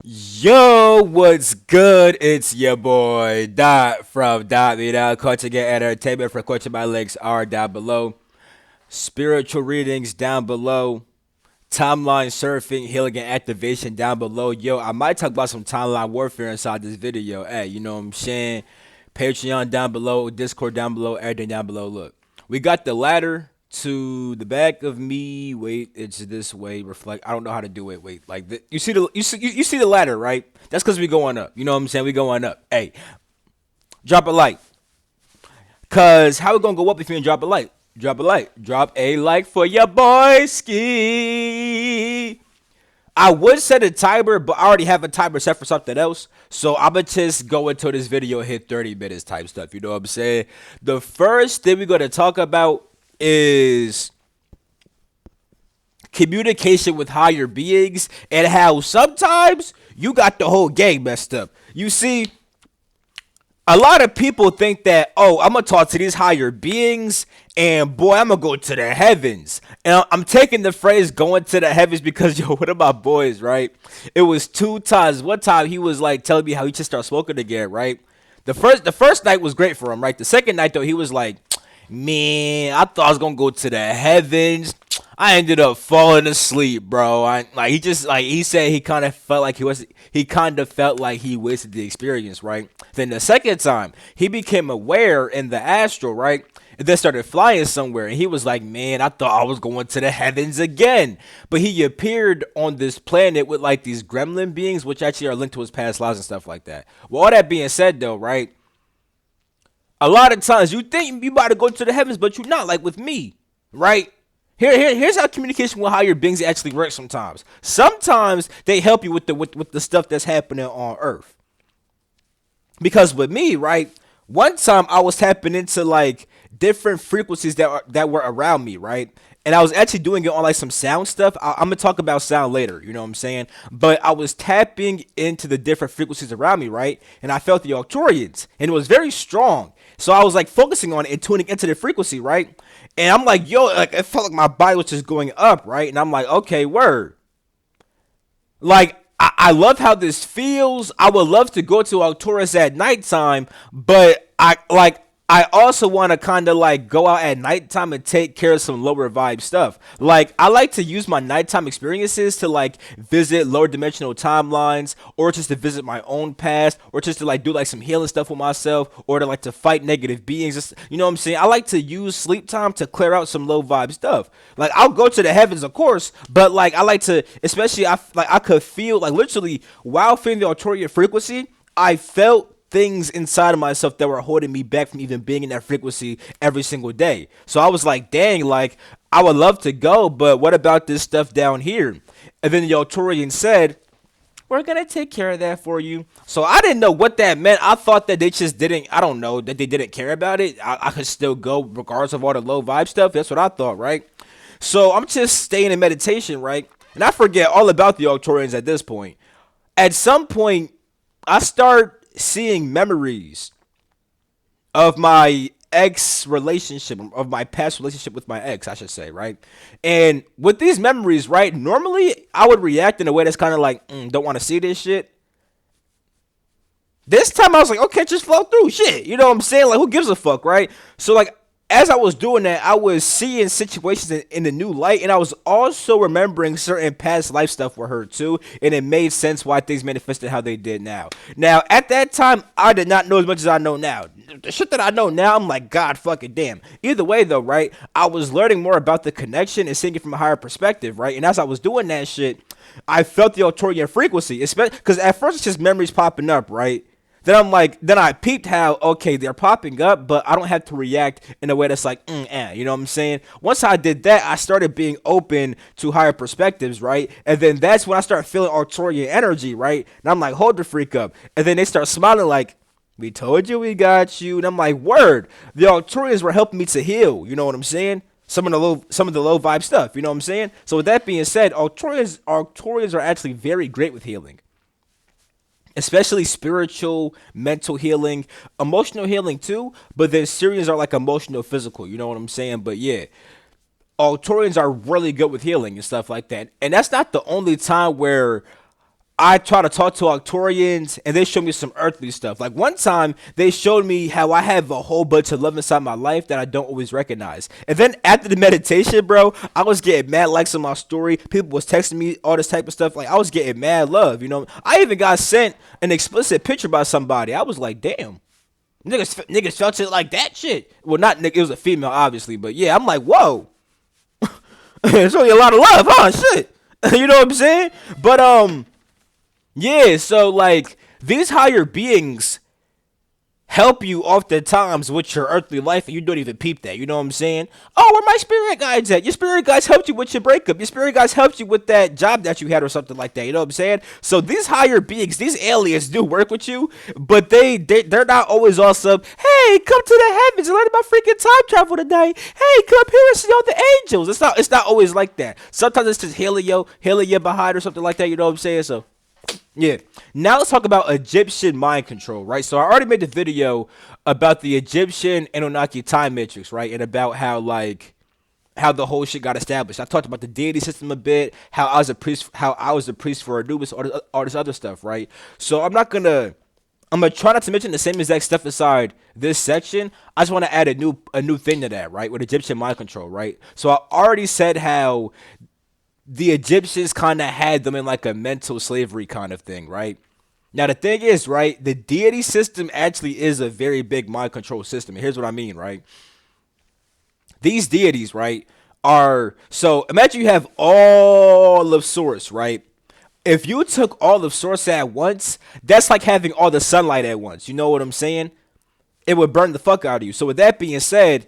Yo, what's good? It's your boy Dot from Dot Me Now Coaching and Entertainment for coaching. My links are down below. Spiritual readings down below. Timeline surfing, healing, and activation down below. Yo, I might talk about some timeline warfare inside this video. Hey, you know what I'm saying? Patreon down below, Discord down below, everything down below. Look, we got the ladder to the back of me. Wait, it's this way. Reflect. I don't know how to do it. Wait, like you see the you see the ladder, right? That's because we going up. You know what I'm saying? We going up. Hey, drop a like. Cause how we gonna go up if you ain't drop a like? Drop a like. Drop a like for your boy Ski. I would set a timer, but I already have a timer set for something else. So I'ma just go until this video hit 30 minutes type stuff. You know what I'm saying? The first thing we're gonna talk about is communication with higher beings and how sometimes you got the whole game messed up. You see, a lot of people think that, oh, I'm gonna talk to these higher beings, and boy, I'm gonna go to the heavens. And I'm taking the phrase "going to the heavens" because yo, one of my boys, right? It was two times. One time he was like telling me how he just started smoking again, right? The first night was great for him, right? The second night though, he was like, man, I thought I was gonna go to the heavens. I ended up falling asleep, bro. He just like he said he kind of felt like he kind of felt like he wasted the experience, right? Then the second time he became aware in the astral, right? And then started flying somewhere, and he was like, "Man, I thought I was going to the heavens again." But he appeared on this planet with like these gremlin beings, which actually are linked to his past lives and stuff like that. Well, all that being said, though, right? A lot of times you think you about to go to the heavens, but you're not. Like with me, right? Here's how communication with higher beings actually works. Sometimes they help you with the stuff that's happening on Earth. Because with me, right? One time I was tapping into like different frequencies that were around me, right? And I was actually doing it on like some sound stuff. I'm gonna talk about sound later, you know what I'm saying? But I was tapping into the different frequencies around me, right? And I felt the Arcturians, and it was very strong. So I was like focusing on it and tuning into the frequency, right? And I'm like, yo, like it felt like my body was just going up, right? And I'm like, okay, word. Like I love how this feels. I would love to go to Alturas at nighttime, but I also want to kind of like go out at nighttime and take care of some lower vibe stuff. Like I like to use my nighttime experiences to like visit lower dimensional timelines, or just to visit my own past, or just to like do like some healing stuff with myself, or to like to fight negative beings. Just, you know what I'm saying? I like to use sleep time to clear out some low vibe stuff. Like I'll go to the heavens, of course, but like I like to, especially I could feel like literally while feeling the Arcturian frequency, I felt things inside of myself that were holding me back from even being in that frequency every single day. So I was like, dang, like I would love to go, but what about this stuff down here? And then the Arcturian said, we're gonna take care of that for you. So I didn't know what that meant. I thought that they just didn't, I don't know, that they didn't care about it. I could still go regardless of all the low vibe stuff. That's what I thought, right? So I'm just staying in meditation, right? And I forget all about the Arcturians at this point. At some point, I start seeing memories of my ex relationship, of my past relationship with my ex, I should say, right? And with these memories, right, normally I would react in a way that's kind of like, don't want to see this shit. This time I was like, okay, just flow through shit. You know what I'm saying? Like, who gives a fuck, right? So, like, as I was doing that, I was seeing situations in the new light, and I was also remembering certain past life stuff with her too, and it made sense why things manifested how they did now. Now, at that time, I did not know as much as I know now. The shit that I know now, I'm like, God fucking damn. Either way, though, right? I was learning more about the connection and seeing it from a higher perspective, right? And as I was doing that shit, I felt the Arcturian frequency, especially because at first it's just memories popping up, right? Then I peeped how, okay, they're popping up, but I don't have to react in a way that's like, you know what I'm saying? Once I did that, I started being open to higher perspectives, right? And then that's when I started feeling Arcturian energy, right? And I'm like, hold the freak up. And then they start smiling like, we told you we got you. And I'm like, word. The Arcturians were helping me to heal, you know what I'm saying? Some of the low vibe stuff, you know what I'm saying? So with that being said, Arcturians are actually very great with healing, especially spiritual, mental healing, emotional healing too. But then Syrians are like emotional, physical. You know what I'm saying? But yeah, Altorians are really good with healing and stuff like that. And that's not the only time where I try to talk to Arcturians and they show me some earthly stuff. Like one time, they showed me how I have a whole bunch of love inside my life that I don't always recognize. And then after the meditation, bro, I was getting mad likes on my story. People was texting me all this type of stuff. Like I was getting mad love. I even got sent an explicit picture by somebody. I was like, damn. Niggas felt it like that shit. Well, not nigga, it was a female, obviously, but yeah, I'm like, whoa, it's really a lot of love, huh? Shit, you know what I'm saying? But yeah, so like these higher beings help you oftentimes with your earthly life and you don't even peep that. You know what I'm saying? Oh, where my spirit guides at? Your spirit guides helped you with your breakup. Your spirit guides helped you with that job that you had or something like that. You know what I'm saying? So these higher beings, these aliens do work with you, but they're not always awesome. Hey, come to the heavens and learn about freaking time travel tonight. Hey, come up here and see all the angels. It's not always like that. Sometimes it's just Helio behind or something like that. You know what I'm saying? So yeah. Now let's talk about Egyptian mind control, right? So I already made the video about the Egyptian Anunnaki time matrix, right? And about how the whole shit got established. I talked about the deity system a bit, how I was a priest for Anubis, all this other stuff, right? So I'm gonna try not to mention the same exact stuff inside this section. I just want to add a new thing to that, right? With Egyptian mind control, right? So I already said how the Egyptians kind of had them in like a mental slavery kind of thing, right? Now the thing is, right, the deity system actually is a very big mind control system. And here's what I mean, right? These deities, right, so imagine you have all of Source, right? If you took all of Source at once, that's like having all the sunlight at once. You know what I'm saying? It would burn the fuck out of you. So with that being said,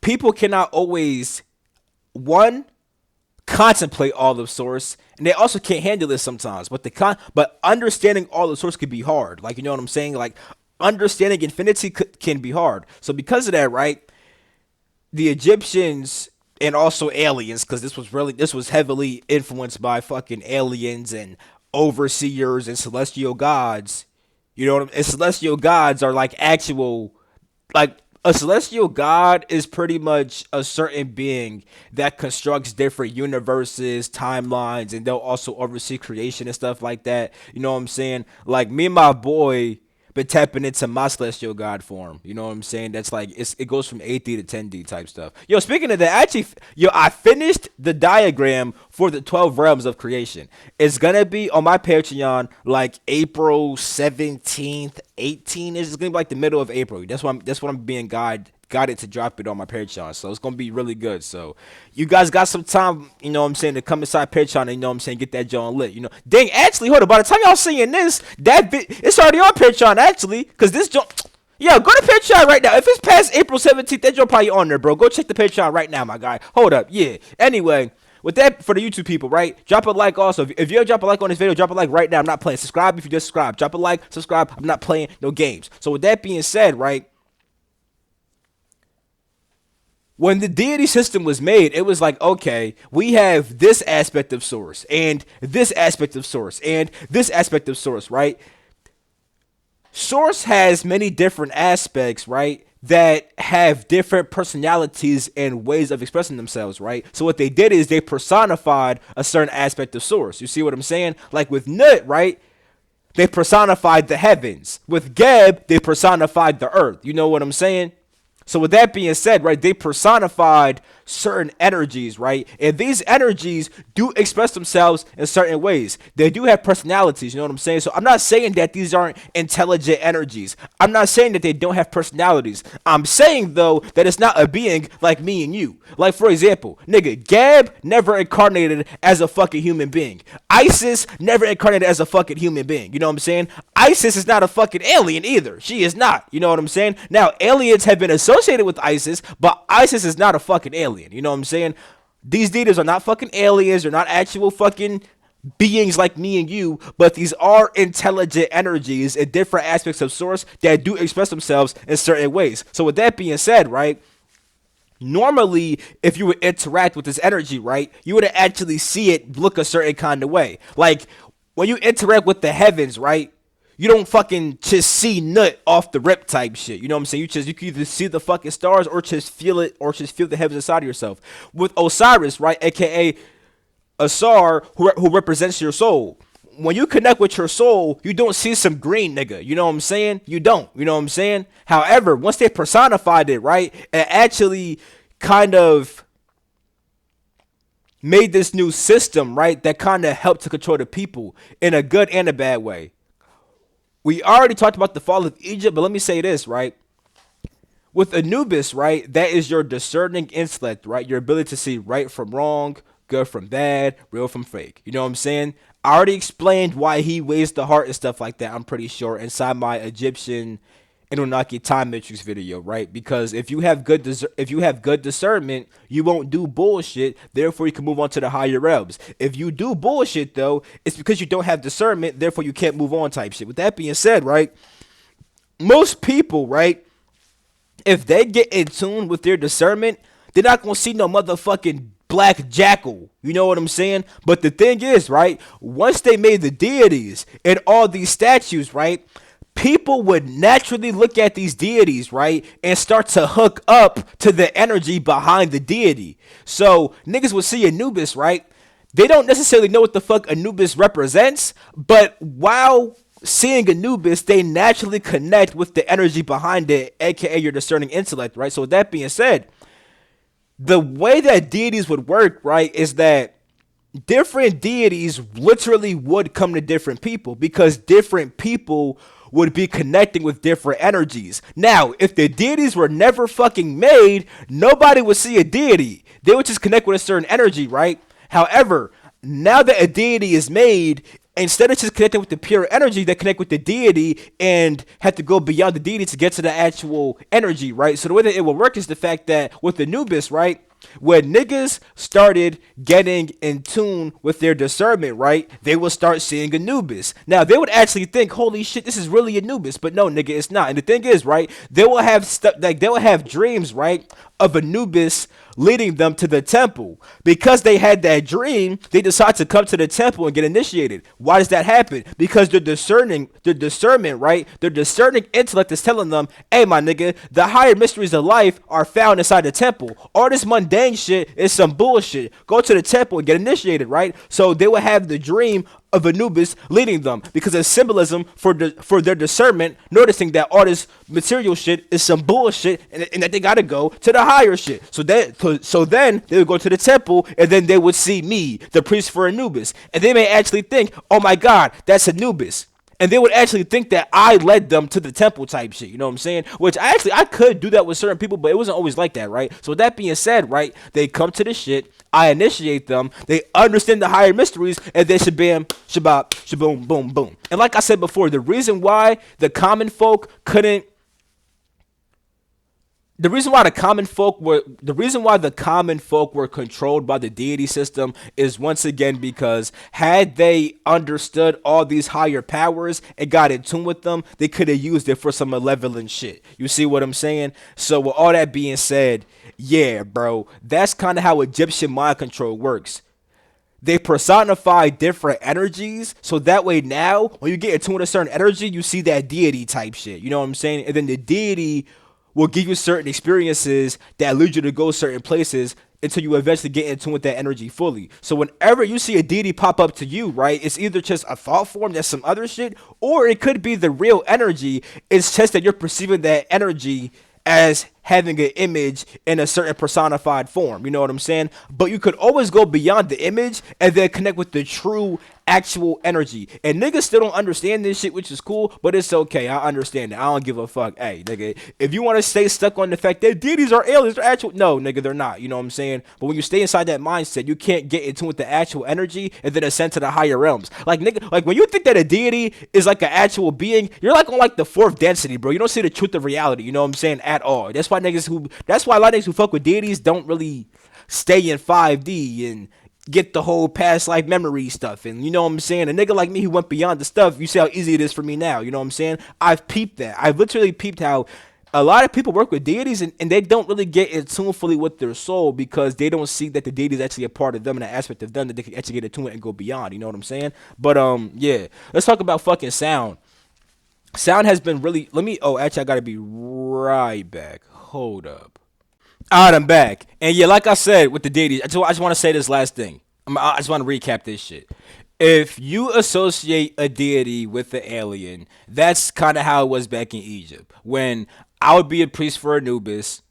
people cannot always, one, contemplate all of Source, and they also can't handle this sometimes. But understanding all of Source could be hard. Like, you know what I'm saying? Like understanding infinity can be hard. So because of that, right, the Egyptians and also aliens, because this was heavily influenced by fucking aliens and overseers and celestial gods. You know what I'm? And celestial gods are like actual, like a celestial god is pretty much a certain being that constructs different universes, timelines, and they'll also oversee creation and stuff like that. You know what I'm saying? Like me and my boy been tapping into my celestial god form. You know what I'm saying? That's like it goes from 8D to 10D type stuff. Yo, speaking of that, I finished the diagram for the 12 realms of creation. It's gonna be on my Patreon like April 17th, 18th. It's gonna be like the middle of April. That's what I'm being guided to drop it on my Patreon. So it's gonna be really good. So you guys got some time, you know what I'm saying, to come inside Patreon and, you know what I'm saying, get that joint lit. You know, dang, actually, hold on. By the time y'all seeing this, it's already on Patreon actually, cause this joint. Yeah, go to Patreon right now. If it's past April 17th, that joint probably on there, bro. Go check the Patreon right now, my guy. Hold up, yeah. Anyway. With that, for the YouTube people, right? Drop a like also. If you drop a like on this video, drop a like right now. I'm not playing. Subscribe if you just subscribe. Drop a like, subscribe. I'm not playing no games. So with that being said, right? When the deity system was made, it was like, okay, we have this aspect of Source, and this aspect of Source, and this aspect of Source, right? Source has many different aspects, right, that have different personalities and ways of expressing themselves, right? So what they did is they personified a certain aspect of Source. You see what I'm saying? Like with Nut, right? They personified the heavens. With Geb, they personified the earth. You know what I'm saying? So with that being said, right, they personified certain energies, right? And these energies do express themselves in certain ways. They do have personalities, you know what I'm saying? So I'm not saying that these aren't intelligent energies. I'm not saying that they don't have personalities. I'm saying, though, that it's not a being like me and you. Like, for example, nigga, Gab never incarnated as a fucking human being. Isis never incarnated as a fucking human being. You know what I'm saying? Isis is not a fucking alien either. She is not. You know what I'm saying? Now, aliens have been associated with ISIS, but ISIS is not a fucking alien. You know what I'm saying? These deities are not fucking aliens. They're not actual fucking beings like me and you, but these are intelligent energies in different aspects of Source that do express themselves in certain ways. So with that being said, right, normally if you would interact with this energy, right, you would actually see it look a certain kind of way. Like when you interact with the heavens, right, you don't fucking just see Nut off the rip type shit. You know what I'm saying? You can either see the fucking stars or just feel it, or just feel the heavens inside of yourself. With Osiris, right, aka Asar, who represents your soul. when you connect with your soul, you don't see some green nigga. You know what I'm saying? You don't. You know what I'm saying? However, once they personified it, right, it actually kind of made this new system, right, that kind of helped to control the people in a good and a bad way. We already talked about the fall of Egypt, but let me say this, right? With Anubis, right, that is your discerning intellect, right? Your ability to see right from wrong, good from bad, real from fake. You know what I'm saying? I already explained why he weighs the heart and stuff like that, I'm pretty sure, inside my Egyptian Anunnaki time matrix video, right? Because if you have good discernment, you won't do bullshit. Therefore, you can move on to the higher realms. If you do bullshit, though, it's because you don't have discernment. Therefore, you can't move on. Type shit. With that being said, right? Most people, right? If they get in tune with their discernment, they're not gonna see no motherfucking black jackal. You know what I'm saying? But the thing is, right? Once they made the deities and all these statues, right? People would naturally look at these deities, right? And start to hook up to the energy behind the deity. So niggas would see Anubis, right? They don't necessarily know what the fuck Anubis represents, but while seeing Anubis, they naturally connect with the energy behind it, aka your discerning intellect, right? So with that being said, the way that deities would work, right, is that different deities literally would come to different people because different people would be connecting with different energies. Now, if the deities were never fucking made, nobody would see a deity. They would just connect with a certain energy, right? However, now that a deity is made, instead of just connecting with the pure energy, they connect with the deity and have to go beyond the deity to get to the actual energy, right? So the way that it will work is the fact that with Anubis, right, when niggas started getting in tune with their discernment, right, they will start seeing Anubis. Now, they would actually think, holy shit, this is really Anubis. But no, nigga, it's not. And the thing is, right, they will have they will have dreams, right, of Anubis leading them to the temple. Because they had that dream, they decide to come to the temple and get initiated. Why does that happen? Because their discernment, right? Their discerning intellect is telling them, hey, my nigga, the higher mysteries of life are found inside the temple. All this mundane shit is some bullshit. Go to the temple and get initiated, right? So they will have the dream of Anubis leading them because of symbolism for their discernment, noticing that all this material shit is some bullshit and that they gotta go to the higher shit. So then they would go to the temple and then they would see me, the priest for Anubis, and they may actually think, oh my god, that's Anubis. And they would actually think that I led them to the temple type shit. You know what I'm saying? Which I could do that with certain people, but it wasn't always like that, right? So with that being said, right, they come to the shit, I initiate them, they understand the higher mysteries, and then shabam, shabab, shaboom, boom, boom. And like I said before, the reason why the common folk couldn't the reason why the common folk were controlled by the deity system is once again because had they understood all these higher powers and got in tune with them, they could have used it for some malevolent shit. You see what I'm saying? So with all that being said, yeah, bro, that's kind of how Egyptian mind control works. They personify different energies, so that way now when you get in tune with a certain energy, you see that deity type shit. You know what I'm saying? And then the deity will give you certain experiences that lead you to go certain places until you eventually get in tune with that energy fully. So whenever you see a deity pop up to you, right, it's either just a thought form that's some other shit, or it could be the real energy. It's just that you're perceiving that energy as having an image in a certain personified form. You know what I'm saying? But you could always go beyond the image and then connect with the true actual energy. And niggas still don't understand this shit, which is cool, but it's okay. I understand it. I don't give a fuck. Hey, nigga, if you want to stay stuck on the fact that deities are aliens, they're actual. No, nigga, they're not. You know what I'm saying? But when you stay inside that mindset, you can't get into with the actual energy and then ascend to the higher realms. Like, nigga, like when you think that a deity is like an actual being, you're like on like the fourth density, bro. You don't see the truth of reality. You know what I'm saying? At all. That's why a lot of niggas who fuck with deities don't really stay in 5D and get the whole past life memory stuff. And you know what I'm saying? A nigga like me who went beyond the stuff, you see how easy it is for me now. You know what I'm saying? I've peeped that. I've literally peeped how a lot of people work with deities and they don't really get in tune fully with their soul because they don't see that the deity is actually a part of them and an aspect of them that they can actually get into it and go beyond. You know what I'm saying? But yeah, let's talk about fucking sound. Sound has been really. Actually, I gotta be right back. Hold up. All right, I'm back. And yeah, like I said with the deities, I just want to say this last thing. I just want to recap this shit. If you associate a deity with the alien, that's kind of how it was back in Egypt. When I would be a priest for Anubis,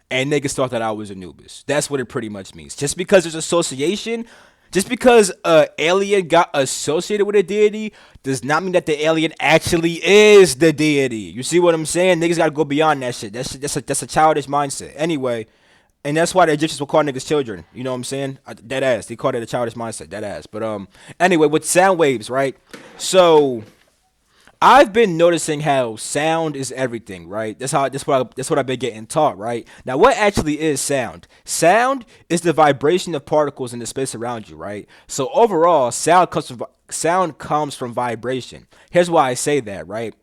and niggas thought that I was Anubis. That's what it pretty much means. Just because there's association, just because a alien got associated with a deity, does not mean that the alien actually is the deity. You see what I'm saying? Niggas gotta go beyond that shit. That's a childish mindset. Anyway, and that's why the Egyptians will call niggas children. You know what I'm saying? Dead ass. They called it a childish mindset. Dead ass. But anyway, with sound waves, right? So I've been noticing how sound is everything, right? That's what I've been getting taught, right? Now, what actually is sound? Sound is the vibration of particles in the space around you, right? So overall, sound comes from vibration. Here's why I say that, right?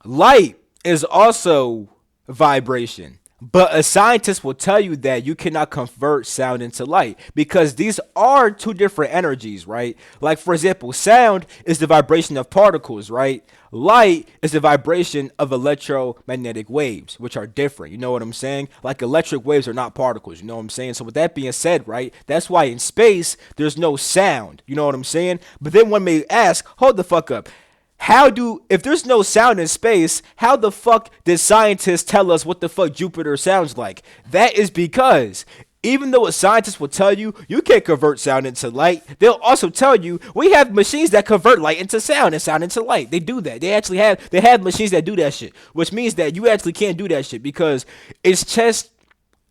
Light is also vibration. But a scientist will tell you that you cannot convert sound into light because these are two different energies, right? Like, for example, sound is the vibration of particles, right? Light is the vibration of electromagnetic waves, which are different. You know what I'm saying? Like, electric waves are not particles. You know what I'm saying? So, with that being said, right, that's why in space, there's no sound. You know what I'm saying? But then one may ask, hold the fuck up. If there's no sound in space, how the fuck did scientists tell us what the fuck Jupiter sounds like? That is because even though a scientist will tell you you can't convert sound into light, they'll also tell you we have machines that convert light into sound and sound into light. They do that. They have machines that do that shit, which means that you actually can't do that shit because it's just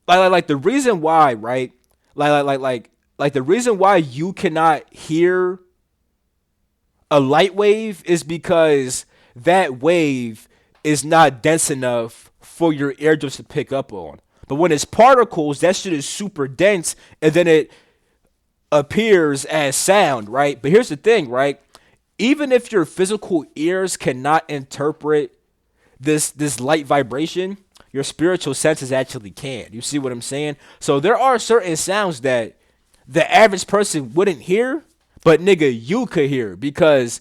like the reason why, right? Like the reason why you cannot hear a light wave is because that wave is not dense enough for your eardrums to pick up on. But when it's particles, that shit is super dense, and then it appears as sound, right? But here's the thing, right? Even if your physical ears cannot interpret this light vibration, your spiritual senses actually can. You see what I'm saying? So there are certain sounds that the average person wouldn't hear, but nigga, you could hear because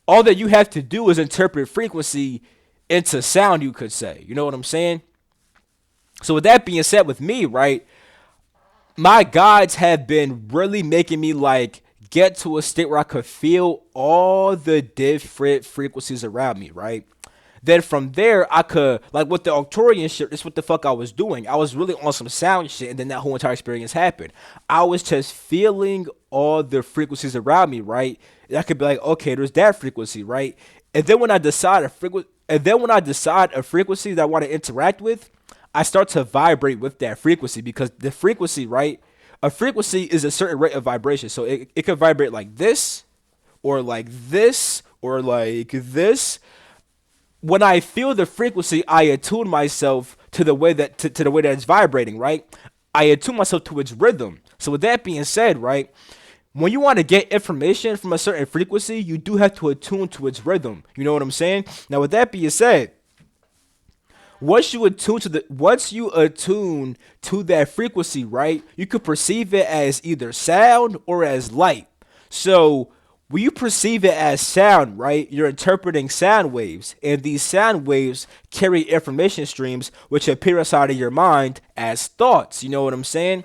all that you have to do is interpret frequency into sound, you could say. You know what I'm saying? So with that being said, with me, right, my guides have been really making me like get to a state where I could feel all the different frequencies around me, right? Then from there, I could, like with the Arcturian shit, that's what the fuck I was doing. I was really on some sound shit, and then that whole entire experience happened. I was just feeling all the frequencies around me, right? And I could be like, okay, there's that frequency, right? And then when I decide a frequency that I want to interact with, I start to vibrate with that frequency because the frequency, right? A frequency is a certain rate of vibration. So it could vibrate like this, or like this, or like this. When I feel the frequency, I attune myself to the way that it's vibrating, right? I attune myself to its rhythm. So with that being said, right, when you want to get information from a certain frequency, you do have to attune to its rhythm. You know what I'm saying? Now with that being said, once you attune to that frequency, right, you could perceive it as either sound or as light. So when you perceive it as sound, right, you're interpreting sound waves, and these sound waves carry information streams which appear inside of your mind as thoughts. You know what I'm saying?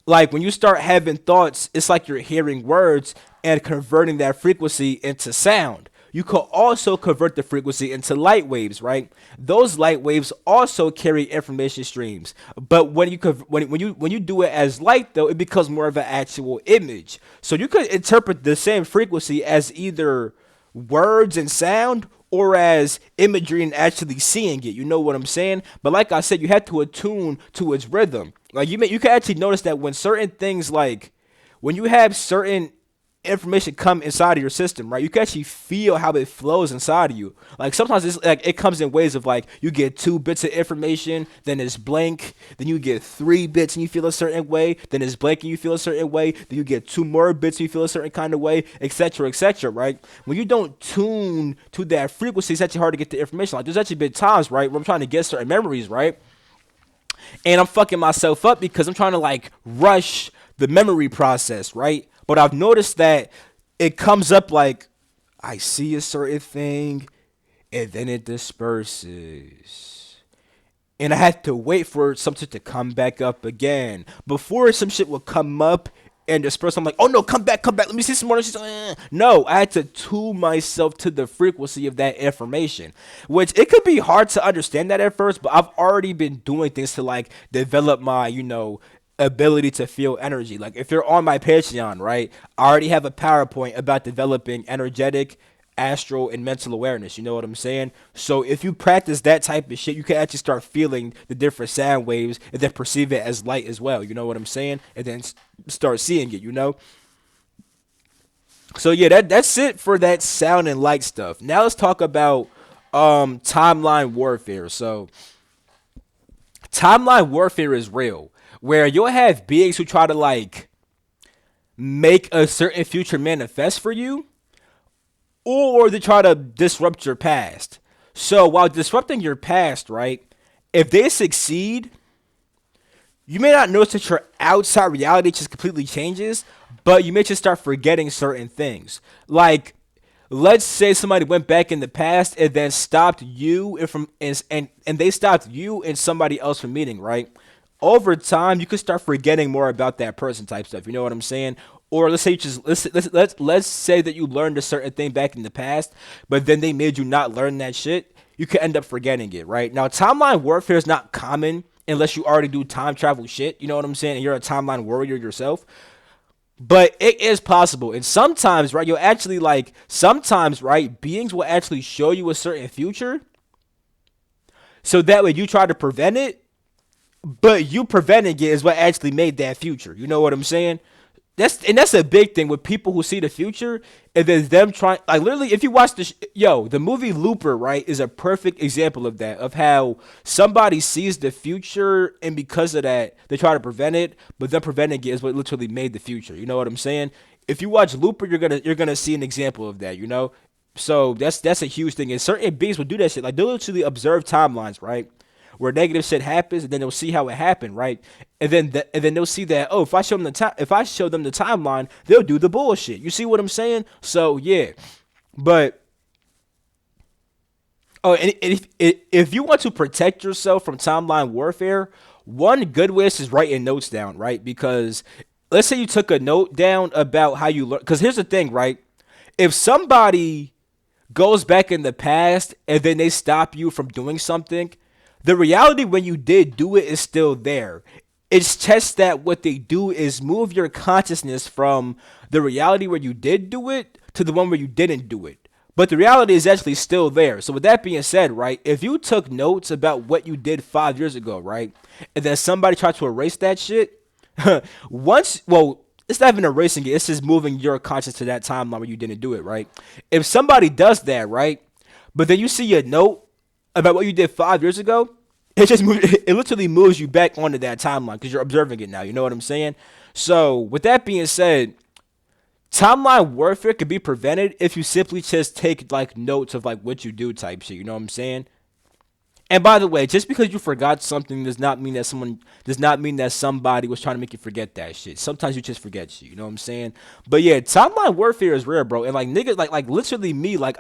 Like when you start having thoughts, it's like you're hearing words and converting that frequency into sound. You could also convert the frequency into light waves, right? Those light waves also carry information streams. But when you do it as light though, it becomes more of an actual image. So you could interpret the same frequency as either words and sound or as imagery and actually seeing it. You know what I'm saying? But like I said, you have to attune to its rhythm. Like you can actually notice that when certain things like when you have certain information come inside of your system, right? You can actually feel how it flows inside of you. Like sometimes it's like it comes in ways of like you get 2 bits of information, then it's blank, then you get 3 bits and you feel a certain way, then it's blank and you feel a certain way, then you get 2 more bits and you feel a certain kind of way, etc., right? When you don't tune to that frequency, it's actually hard to get the information. Like there's actually been times, right, where I'm trying to get certain memories, right? And I'm fucking myself up because I'm trying to like rush the memory process, right? But I've noticed that it comes up like I see a certain thing and then it disperses. And I had to wait for something to come back up again. Before some shit would come up and disperse. I'm like, oh no, come back, come back. Let me see some more. No, I had to tune myself to the frequency of that information, which it could be hard to understand that at first, but I've already been doing things to like develop my, ability to feel energy. Like if you're on my Patreon, right, I already have a PowerPoint about developing energetic, astral, and mental awareness. You know what I'm saying? So if you practice that type of shit, you can actually start feeling the different sound waves and then perceive it as light as well. You know what I'm saying? And then start seeing it. So yeah, that's it for that sound and light stuff. Now let's talk about timeline warfare. So timeline warfare is real, where you'll have beings who try to like make a certain future manifest for you, or they try to disrupt your past. So while disrupting your past, right, if they succeed, you may not notice that your outside reality just completely changes, but you may just start forgetting certain things. Like, let's say somebody went back in the past and then stopped you and they stopped you and somebody else from meeting, right? Over time, you could start forgetting more about that person type stuff. You know what I'm saying? Or let's say let's say that you learned a certain thing back in the past, but then they made you not learn that shit. You could end up forgetting it, right? Now, timeline warfare is not common unless you already do time travel shit. You know what I'm saying? And you're a timeline warrior yourself. But it is possible. And sometimes, right, sometimes, right, beings will actually show you a certain future. So that way you try to prevent it, but you preventing it is what actually made that future. You know what I'm saying? That's a big thing with people who see the future, and then them trying, like, literally, if you watch the movie Looper, right, is a perfect example of that, of how somebody sees the future, and because of that they try to prevent it, but them preventing it is what literally made the future. You know what I'm saying? If you watch Looper, you're gonna see an example of that. So that's a huge thing, and certain beings will do that shit. Like, they'll literally observe timelines, right, where negative shit happens, and then they'll see how it happened, right? And then they'll see that, oh, if I show them the timeline, they'll do the bullshit. You see what I'm saying? So yeah, but and if you want to protect yourself from timeline warfare, one good way is just writing notes down, right? Because let's say you took a note down about how you learn. Because here's the thing, right? If somebody goes back in the past and then they stop you from doing something, the reality when you did do it is still there. It's just that what they do is move your consciousness from the reality where you did do it to the one where you didn't do it. But the reality is actually still there. So with that being said, right, if you took notes about what you did 5 years ago, right, and then somebody tried to erase that shit, it's not even erasing it. It's just moving your conscious to that timeline where you didn't do it, right? If somebody does that, right, but then you see a note about what you did 5 years ago, it literally moves you back onto that timeline because you're observing it now. You know what I'm saying? So with that being said, timeline warfare could be prevented if you simply just take like notes of like what you do type shit. You know what I'm saying? And by the way, just because you forgot something does not mean that somebody was trying to make you forget that shit. Sometimes you just forget shit. You know what I'm saying? But yeah, timeline warfare is rare, bro. And like niggas, like literally me, like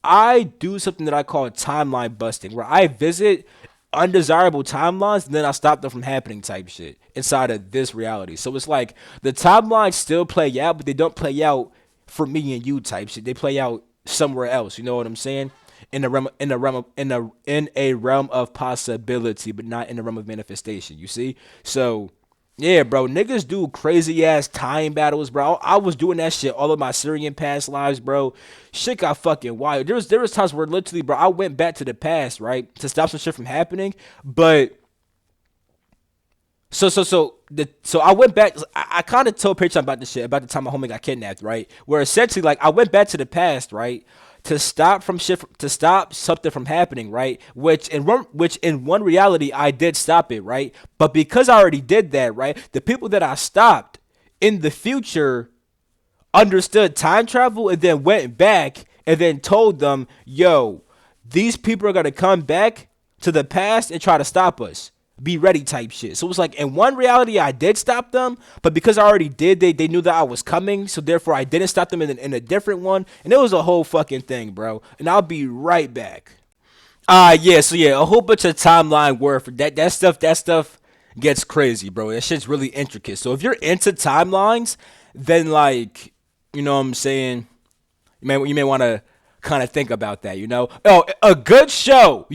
I do something that I call timeline busting, where I visit undesirable timelines and then I stop them from happening type shit inside of this reality. So it's like the timelines still play out, but they don't play out for me and you type shit. They play out somewhere else. You know what I'm saying? In a realm of possibility, but not in the realm of manifestation. You see? So yeah, bro, niggas do crazy ass time battles, bro. I was doing that shit all of my Syrian past lives, bro. Shit got fucking wild. There was times where literally, bro, I went back to the past, right, to stop some shit from happening. But so I went back. I kind of told Patreon about this shit about the time my homie got kidnapped, right? Where essentially, like, I went back to the past, right, to stop something from happening, right? Which in one reality I did stop it, right? But because I already did that, right, the people that I stopped in the future understood time travel and then went back and then told them, yo, these people are gonna come back to the past and try to stop us. Be ready type shit. So it was like, in one reality I did stop them, but because I already did, they knew that I was coming, so therefore I didn't stop them in a different one, and it was a whole fucking thing, bro. And I'll be right back. Yeah, so yeah, a whole bunch of timeline warfare. That stuff gets crazy, bro. That shit's really intricate. So if you're into timelines, then like, you know what I'm saying, you may want to kind of think about that, you know? Oh, a good show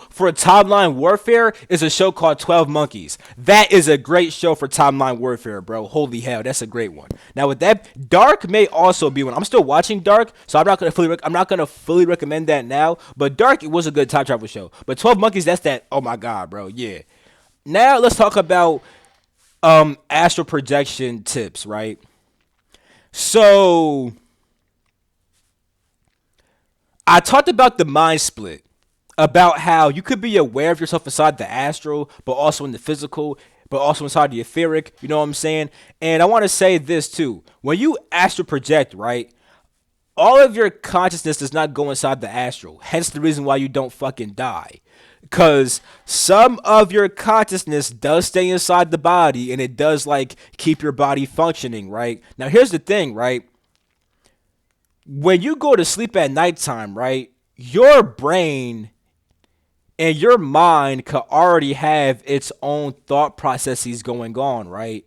for timeline warfare is a show called 12 Monkeys. That is a great show for timeline warfare, bro. Holy hell, that's a great one. Now with that, Dark may also be one. I'm still watching Dark, so I'm not gonna fully recommend that now. But Dark, it was a good time travel show. But 12 Monkeys, that's that. Oh my god, bro, yeah. Now let's talk about astral projection tips, right? So I talked about the mind split, about how you could be aware of yourself inside the astral, but also in the physical, but also inside the etheric. You know what I'm saying? And I want to say this too: when you astral project, right, all of your consciousness does not go inside the astral. Hence the reason why you don't fucking die. Because some of your consciousness does stay inside the body and it does like keep your body functioning, right? Now here's the thing, right? When you go to sleep at nighttime, right, your brain and your mind could already have its own thought processes going on, right?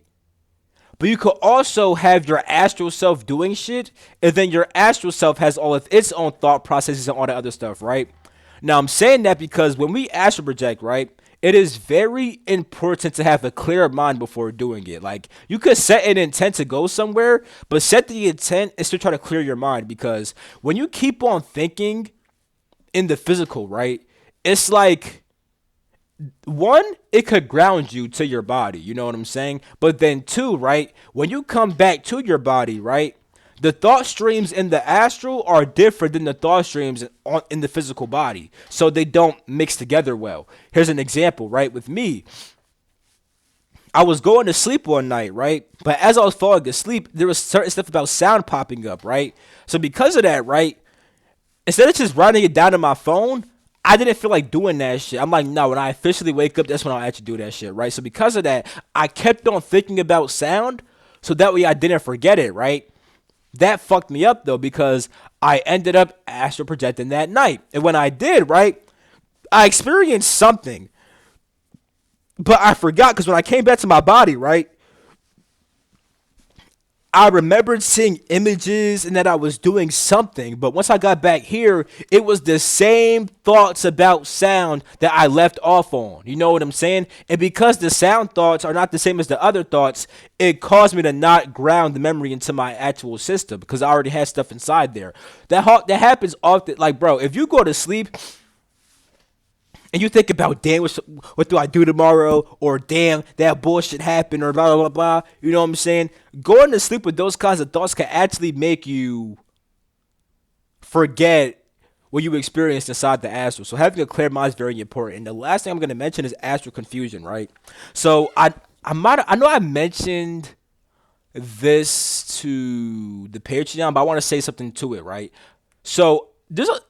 But you could also have your astral self doing shit, and then your astral self has all of its own thought processes and all that other stuff, right? Now, I'm saying that because when we astral project, right, it is very important to have a clear mind before doing it. Like, you could set an intent to go somewhere, but set the intent is to try to clear your mind because when you keep on thinking in the physical, right, it's like one, it could ground you to your body, you know what I'm saying? But then two, right, when you come back to your body, right, the thought streams in the astral are different than the thought streams in the physical body. So they don't mix together well. Here's an example, right? With me, I was going to sleep one night, right? But as I was falling asleep, there was certain stuff about sound popping up, right? So because of that, right, instead of just writing it down on my phone, I didn't feel like doing that shit. I'm like, no, when I officially wake up, that's when I'll actually do that shit, right? So because of that, I kept on thinking about sound so that way I didn't forget it, right? That fucked me up, though, because I ended up astral projecting that night. And when I did, right, I experienced something. But I forgot because when I came back to my body, right, I remembered seeing images and that I was doing something, but once I got back here, it was the same thoughts about sound that I left off on. You know what I'm saying? And because the sound thoughts are not the same as the other thoughts, it caused me to not ground the memory into my actual system because I already had stuff inside there. That happens often. Like, bro, if you go to sleep and you think about, damn, what do I do tomorrow? Or damn, that bullshit happened, or blah, blah, blah, blah. You know what I'm saying? Going to sleep with those kinds of thoughts can actually make you forget what you experienced inside the astral. So having a clear mind is very important. And the last thing I'm going to mention is astral confusion, right? So I know I mentioned this to the Patreon, but I want to say something to it, right? So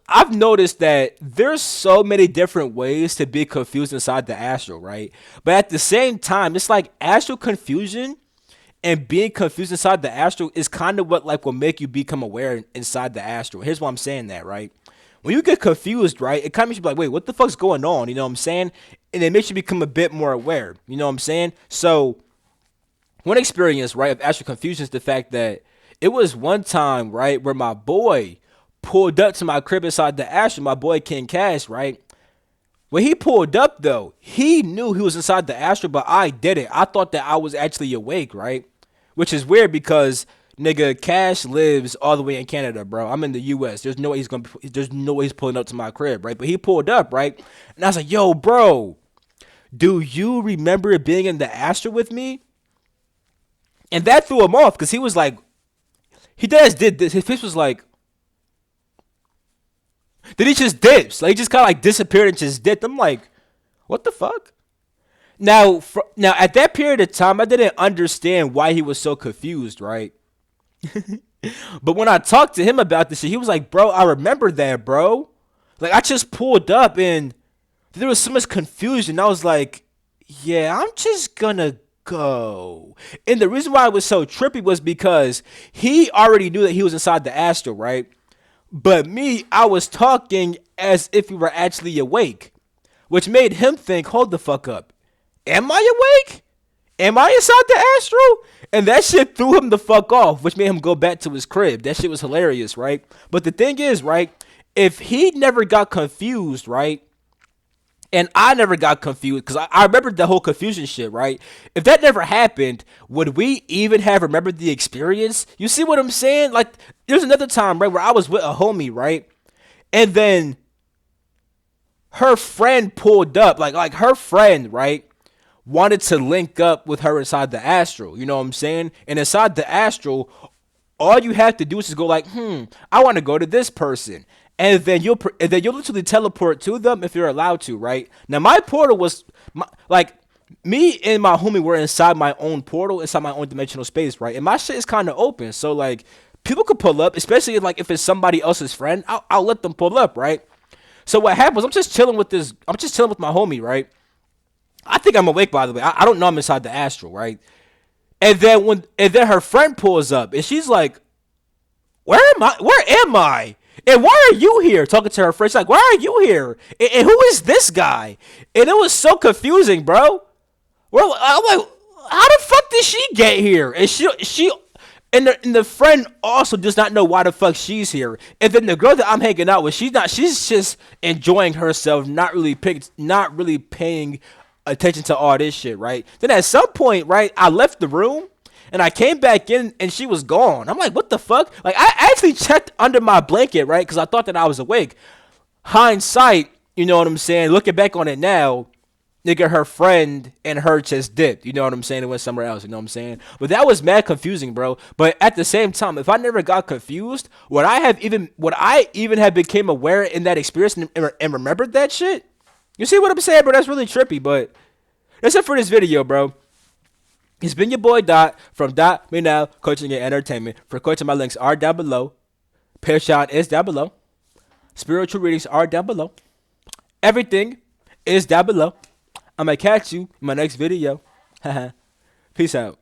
I've noticed that there's so many different ways to be confused inside the astral, right? But at the same time, it's like astral confusion and being confused inside the astral is kind of what like will make you become aware inside the astral. Here's why I'm saying that, right? When you get confused, right, it kind of makes you be like, wait, what the fuck's going on? You know what I'm saying? And it makes you become a bit more aware. You know what I'm saying? So one experience, right, of astral confusion is the fact that it was one time, right, where my boy pulled up to my crib inside the astral, my boy King Cash, right? When he pulled up, though, he knew he was inside the astral, but I didn't. I thought that I was actually awake, right? Which is weird because, nigga, Cash lives all the way in Canada, bro. I'm in the U.S. There's no way he's pulling up to my crib, right? But he pulled up, right? And I was like, yo, bro, do you remember being in the astral with me? And that threw him off because he was like, he did this. His face was like, then he just dips. Like, he just kind of like disappeared and just dipped. I'm like, what the fuck? Now, at that period of time, I didn't understand why he was so confused, right? But when I talked to him about this shit, he was like, bro, I remember that, bro. Like, I just pulled up and there was so much confusion. I was like, yeah, I'm just gonna go. And the reason why it was so trippy was because he already knew that he was inside the astral, right? But me, I was talking as if we were actually awake, which made him think, hold the fuck up. Am I awake? Am I inside the astral? And that shit threw him the fuck off, which made him go back to his crib. That shit was hilarious, right? But the thing is, right, if he never got confused, right, and I never got confused, because I remembered the whole confusion shit, right? If that never happened, would we even have remembered the experience? You see what I'm saying? Like, there's another time, right, where I was with a homie, right? And then her friend pulled up, like her friend, right, wanted to link up with her inside the astral. You know what I'm saying? And inside the astral, all you have to do is just go like, I want to go to this person, and then you'll literally teleport to them if you're allowed to, right? Now my portal was like me and my homie were inside my own portal, inside my own dimensional space, right? And my shit is kind of open, so like people could pull up, especially like if it's somebody else's friend. I'll let them pull up, right? So what happens? I'm just chilling with this. I'm just chilling with my homie, right? I think I'm awake, by the way. I don't know I'm inside the astral, right? And then her friend pulls up and she's like, "Where am I? Where am I? And why are you here?" Talking to her friend, she's like, "Why are you here? And who is this guy?" And it was so confusing, bro. I'm like, how the fuck did she get here? And the friend also does not know why the fuck she's here. And then the girl that I'm hanging out with, she's not. She's just enjoying herself, not really paying attention to all this shit, right? Then at some point, right, I left the room and I came back in and she was gone. I'm like, what the fuck? Like, I actually checked under my blanket, right, because I thought that I was awake. Hindsight, you know what I'm saying? Looking back on it now, nigga, her friend and her just dipped. You know what I'm saying? It went somewhere else. You know what I'm saying? But that was mad confusing, bro. But at the same time, if I never got confused, would I even have became aware in that experience and remembered that shit? You see what I'm saying, bro? That's really trippy. But that's it for this video, bro. It's been your boy Dot from Dot Me Now Coaching and Entertainment. For coaching, my links are down below. Patreon is down below. Spiritual readings are down below. Everything is down below. I'm going to catch you in my next video. Peace out.